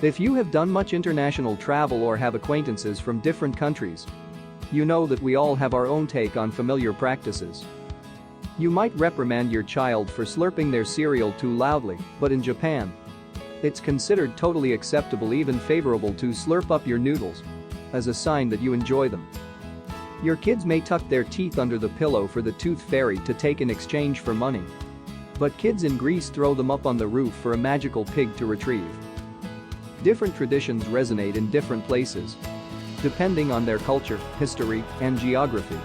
If you have done much international travel or have acquaintances from different countries, you know that we all have our own take on familiar practices. You might reprimand your child for slurping their cereal too loudly, but in Japan, it's considered totally acceptable, even favorable, to slurp up your noodles as a sign that you enjoy them. Your kids may tuck their teeth under the pillow for the tooth fairy to take in exchange for money. But kids in Greece throw them up on the roof for a magical pig to retrieve. Different traditions resonate in different places, depending on their culture, history, and geography.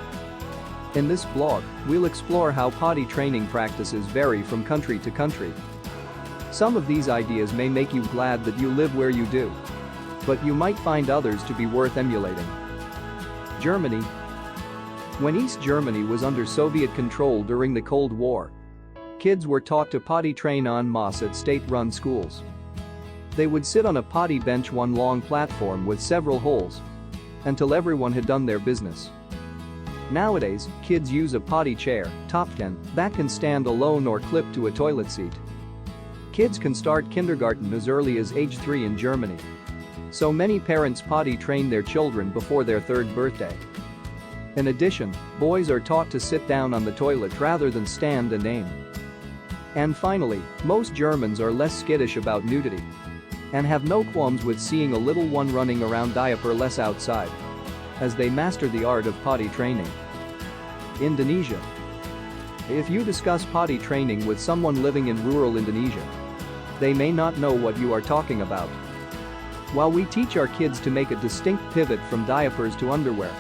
In this blog, we'll explore how potty training practices vary from country to country. Some of these ideas may make you glad that you live where you do, but you might find others to be worth emulating. Germany. When East Germany was under Soviet control during the Cold War, kids were taught to potty train en masse at state-run schools. They would sit on a potty bench, one long platform with several holes, until everyone had done their business. Nowadays, kids use a potty chair, Topfen, that can stand alone or clip to a toilet seat. Kids can start kindergarten as early as age 3 in Germany. So many parents potty train their children before their 3rd birthday. In addition, boys are taught to sit down on the toilet rather than stand and aim. And finally, most Germans are less skittish about nudity and have no qualms with seeing a little one running around diaper-less outside, as they master the art of potty training. Indonesia. If you discuss potty training with someone living in rural Indonesia, they may not know what you are talking about. While we teach our kids to make a distinct pivot from diapers to underwear,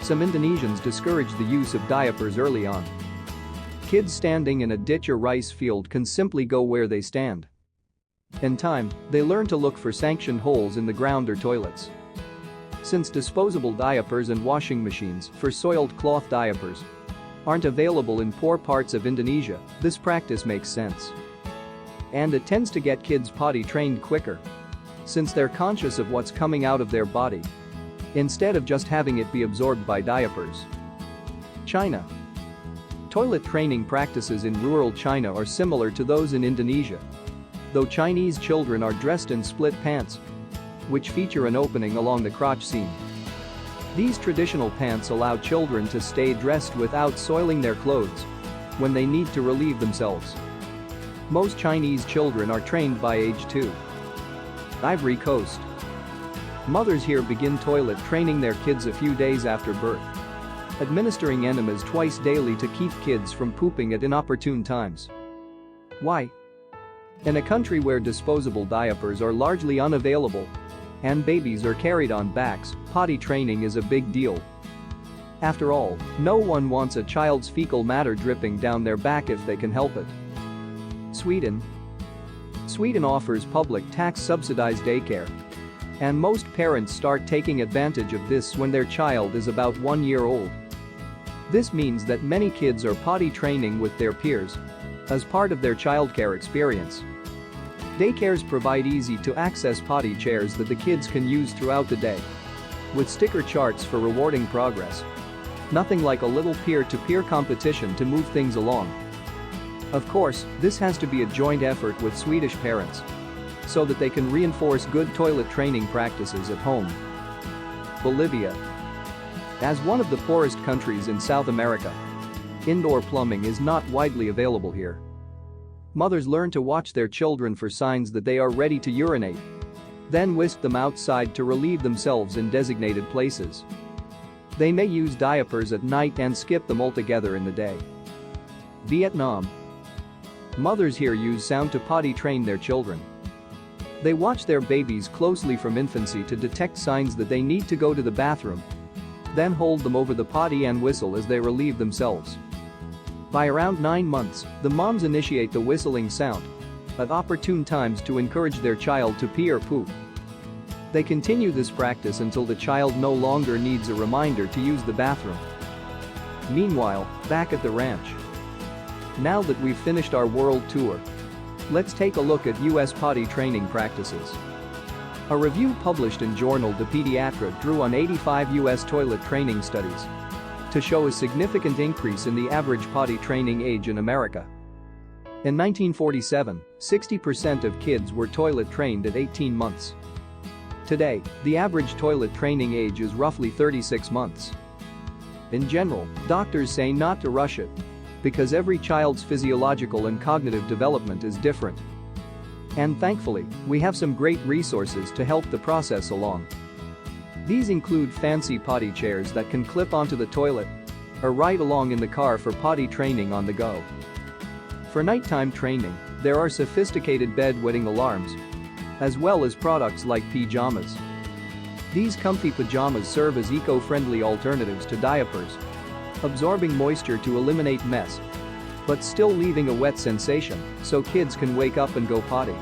some Indonesians discourage the use of diapers early on. Kids standing in a ditch or rice field can simply go where they stand. In time, they learn to look for sanctioned holes in the ground or toilets. Since disposable diapers and washing machines for soiled cloth diapers aren't available in poor parts of Indonesia, this practice makes sense. And it tends to get kids potty trained quicker, since they're conscious of what's coming out of their body, instead of just having it be absorbed by diapers. China. Toilet training practices in rural China are similar to those in Indonesia, though Chinese children are dressed in split pants, which feature an opening along the crotch seam. These traditional pants allow children to stay dressed without soiling their clothes when they need to relieve themselves. Most Chinese children are trained by age 2. Ivory Coast. Mothers here begin toilet training their kids a few days after birth, administering enemas twice daily to keep kids from pooping at inopportune times. Why? In a country where disposable diapers are largely unavailable and babies are carried on backs, potty training is a big deal. After all, no one wants a child's fecal matter dripping down their back if they can help it. Sweden. Sweden offers public tax-subsidized daycare, and most parents start taking advantage of this when their child is about 1 year old. This means that many kids are potty training with their peers as part of their childcare experience. Daycares provide easy-to-access potty chairs that the kids can use throughout the day, with sticker charts for rewarding progress. Nothing like a little peer-to-peer competition to move things along. Of course, this has to be a joint effort with Swedish parents, so that they can reinforce good toilet training practices at home. Bolivia. As one of the poorest countries in South America, indoor plumbing is not widely available here. Mothers learn to watch their children for signs that they are ready to urinate, then whisk them outside to relieve themselves in designated places. They may use diapers at night and skip them altogether in the day. Vietnam. Mothers here use sound to potty train their children. They watch their babies closely from infancy to detect signs that they need to go to the bathroom, then hold them over the potty and whistle as they relieve themselves. By around 9 months, the moms initiate the whistling sound at opportune times to encourage their child to pee or poop. They continue this practice until the child no longer needs a reminder to use the bathroom. Meanwhile, back at the ranch. Now that we've finished our world tour, let's take a look at US potty training practices. A review published in Journal de Pediatria drew on 85 US toilet training studies to show a significant increase in the average potty training age in America. In 1947, 60% of kids were toilet trained at 18 months. Today, the average toilet training age is roughly 36 months. In general, doctors say not to rush it because every child's physiological and cognitive development is different. And thankfully, we have some great resources to help the process along. These include fancy potty chairs that can clip onto the toilet or ride along in the car for potty training on the go. For nighttime training, there are sophisticated bedwetting alarms, as well as products like Peejamas. These comfy pajamas serve as eco-friendly alternatives to diapers, absorbing moisture to eliminate mess, but still leaving a wet sensation so kids can wake up and go potty.